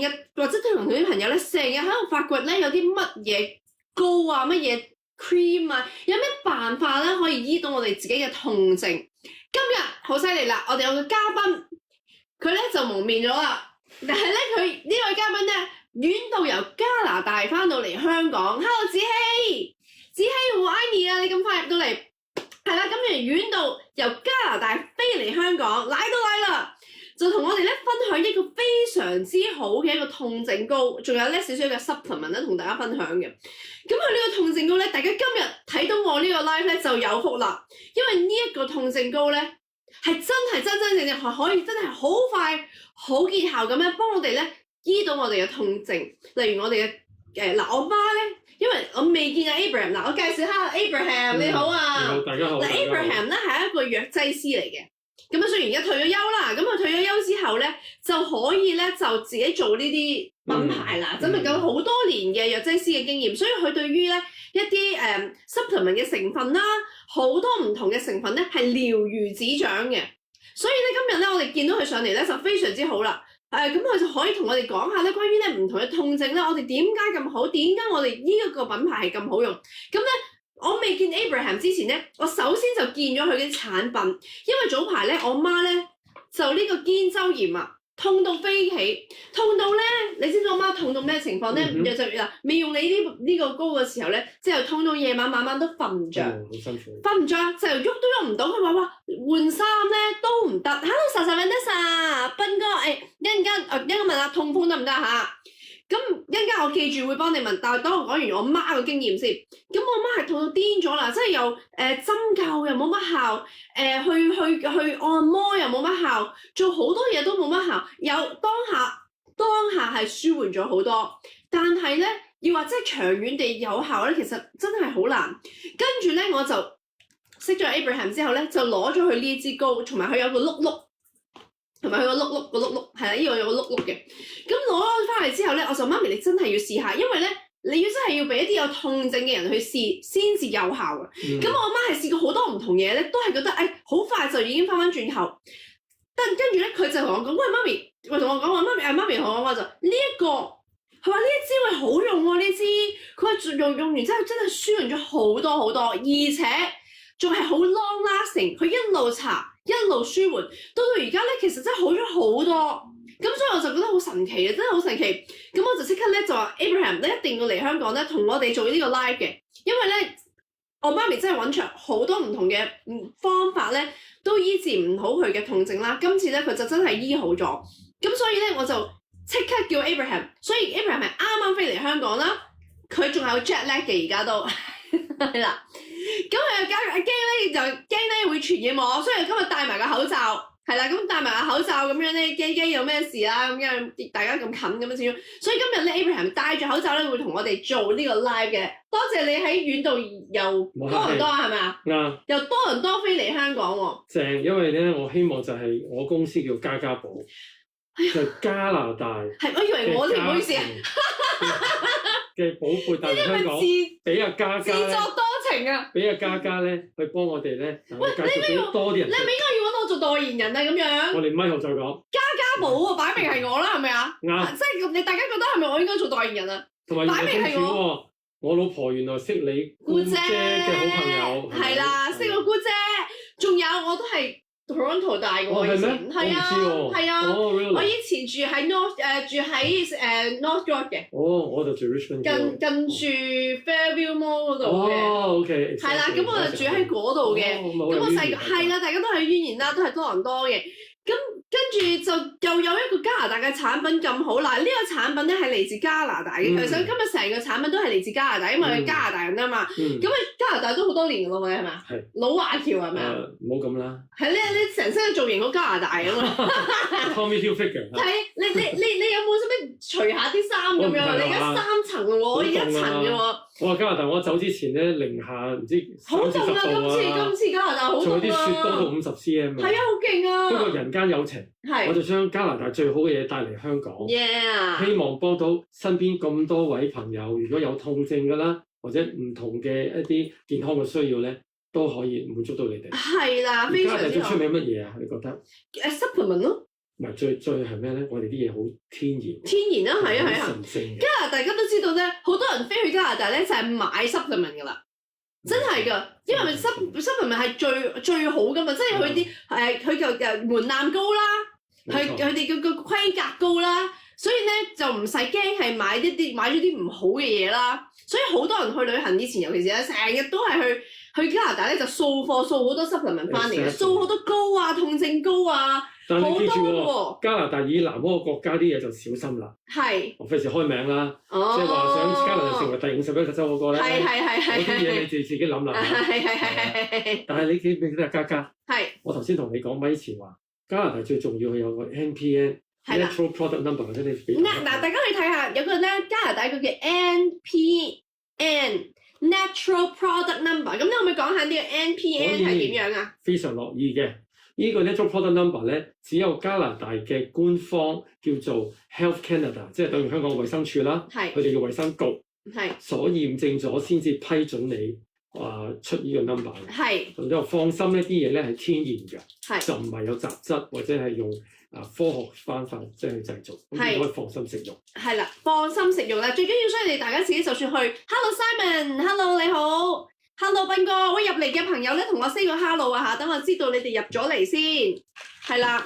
日或者同啲朋友咧，成日喺度發掘咧有啲乜嘢膏啊，乜嘢 cream 啊，有咩辦法咧可以醫到我哋自己嘅痛症？今日好犀利啦！我哋有個嘉賓，佢咧就蒙面咗啦，但係咧佢呢位嘉賓咧遠道由加拿大翻到嚟香港。Hello 子希，子希我愛你啊！你咁快入到嚟，係啦，咁遠道由加拿大飛嚟香港，嚟都嚟啦，就同我哋咧分享一個非常之好嘅一個痛症膏，仲有咧少少嘅 supplement 咧同大家分享嘅。咁佢呢個痛症膏咧，大家今日睇到我呢個 live 咧就有福啦，因為呢一個痛症膏咧係真正係可以真係好快好見效咁樣幫我哋咧醫到我哋嘅痛症。例如我哋嘅我媽咧，因為我未見過 Abraham， 嗱我介紹下 Abraham，你好啊，你好，大家好。嗱 Abraham 咧係一個藥劑師嚟嘅。咁啊，雖然而家退咗休啦，咁佢退咗休之後咧，就可以咧就自己做呢啲品牌啦，真係有好多年嘅藥劑師嘅經驗，所以佢對於咧一啲supplement 嘅成分啦，好多唔同嘅成分咧係了如指掌嘅。所以咧今日咧我哋見到佢上嚟咧就非常之好啦。咁佢就可以同我哋講下咧關於咧唔同嘅痛症咧，我哋點解咁好？點解我哋呢一個品牌係咁好用？咁咧。我未見 Abraham 之前咧，我首先就見咗佢嘅產品，因為早排咧我媽咧就呢個肩周炎啊，痛到飛起，痛到咧，你知唔知我媽痛到咩情況咧？就嗱，未用你呢個膏嘅時候咧，即係痛到夜晚晚都瞓唔着，好辛苦，瞓唔着就喐都喐唔到。佢話哇，換衫咧都唔得。Hello，斌哥，一陣間問下痛風得唔得嚇？咁一陣間我記住會幫你問，但係等我講完我媽嘅經驗先。咁我媽係痛到癲咗啦，即係又針灸又冇乜效，去按摩又冇乜效，做好多嘢都冇乜效。有當下係舒緩咗好多，但係咧要話即係長遠地有效咧，其實真係好難。跟住咧我就識咗 Abraham 之後咧，就攞咗佢呢支膏，同埋佢有個碌。同埋佢個碌係啦，呢個有個碌嘅。咁攞咗翻嚟之後咧，我就媽咪你真係要試下，因為咧你要真係要俾一啲有痛症嘅人去試先至有效嘅。咁我媽係試過好多唔同嘢咧，都係覺得好快就已經翻轉頭。跟住咧佢就同我講：喂媽咪，同我講話媽咪同我講就呢一個，佢話呢一支會好用喎，呢支佢話用完之後真係舒緩咗好多，而且仲係好 long lasting， 佢一路搽。一路舒緩，到而家咧，其實真係好咗好多，咁所以我就覺得好神奇嘅，真係好神奇。咁我就即刻咧就話 Abraham，你一定要嚟香港咧，同我哋做呢個 live 嘅，因為咧我媽咪真係揾出好多唔同嘅方法咧，都醫治唔好佢嘅痛症啦。今次咧佢就真係醫好咗，咁所以咧我就即刻叫 Abraham， 所以 Abraham 係啱啱飛嚟香港啦，佢仲有 jet lag 嘅而家都係啦。咁佢又驚咧，就驚咧會傳染我，所以今日戴埋個口罩，係啦，咁戴埋個口罩咁樣咧，驚有咩事啦，咁樣大家咁近咁樣始終，所以今日咧 Abraham 戴住口罩咧會同我哋做呢個 live 嘅。多謝你喺遠度由多倫多係咪啊？啱，由多倫多飛嚟香港喎。正，因為咧我希望就係我公司叫家寶，就加拿大。係，我以為我哋唔好意思啊。嘅寶貝帶嚟香港，俾阿嘉自作多情啊！俾阿嘉咧去幫我哋咧，喂，介紹俾多啲人。你係咪應該要揾我做代言人啊？咁樣。我哋咪後再講。家寶喎，擺明係我啦，係咪啊？啱。即係你大家覺得係咪我應該做代言人啊？同埋擺明係我。我老婆原來識你姑姐嘅好朋友。係啦，識我姑姐，仲有我都係。Toronto 大嘅喎，以前係啊，我以前住喺 North York 嘅。我就住 Richmond。近住 Fairview Mall 嗰度嘅。OK。係啦，咁我就住喺嗰度嘅。咁我細個係啦，大家都係淵源啦，都係多倫多嘅。咁跟住就又有一個加拿大嘅產品咁好啦，呢個產品咧係嚟自加拿大嘅，其實今日成個產品都係嚟自加拿大，因為佢加拿大人啊嘛。咁加拿大都好多年㗎咯，係咪啊？老華僑係咪啊？唔好咁啦。係你成身嘅造型好加拿大啊嘛。Tommy Hilfiger。係你有冇使咩除下啲衫咁樣啊？你而家3層喎，我一層嘅喎。我話加拿大，我走之前咧零下唔知好凍啊！今次加拿大好凍啊！仲有啲雪多到50 cm 啊！係啊，好勁啊！不過人間有情，我就將加拿大最好嘅嘢帶嚟香港，希望幫到身邊咁多位朋友，如果有痛症㗎啦，或者唔同嘅一啲健康嘅需要咧，都可以滿足到你哋。係啦，非常之好。加拿大最出名乜嘢啊？你覺得？supplement 咯。唔係最係咩咧？我哋啲嘢好天然。天然啦，係啊係啊。神聖嘅。加拿大家都知道咧，好多人飛去加拿大咧就係買 supplement 㗎啦。真係㗎，因為supplement係最好㗎嘛，即係佢啲佢就門檻高啦，佢哋個規格高啦，所以咧就唔使驚係買咗啲唔好嘅嘢啦。所以好多人去旅行以前，尤其是咧，成日都係去加拿大咧就掃好多 supplement 翻嚟嘅，掃好多膏啊、痛症膏啊。但係你記住喎，加拿大以南嗰個國家啲嘢就小心啦。係。我費事開名啦，即係話想加拿大成為第51個州嗰個咧，嗰啲嘢你自己諗啦。係。但係你記唔記得嘉嘉？係。我頭先同你講咪前話，加拿大最重要係有個 NPN。Natural Product Number 或者你嗱，大家可以睇下有個咧加拿大個叫 NPN Natural Product Number， 咁你可唔可以講下呢個 NPN 係點樣啊？非常樂意嘅，呢個 Natural Product Number 咧，只有加拿大嘅官方叫做 Health Canada， 即係等於香港衛生署啦，佢哋嘅衛生局所驗證咗先至批准你出呢個 number 嘅。係。然之後放心呢啲嘢咧係天然嘅，就唔係有雜質或者係用科學方法即係去製造，咁你可以放心食用。係啦，放心食用啦，最緊要所以你大家自己就算去 ，Hello Simon，Hello 你好 ，Hello 斌哥，喂入嚟嘅朋友咧同我 say 個 hello 啊嚇，等我知道你哋入咗嚟先，係啦。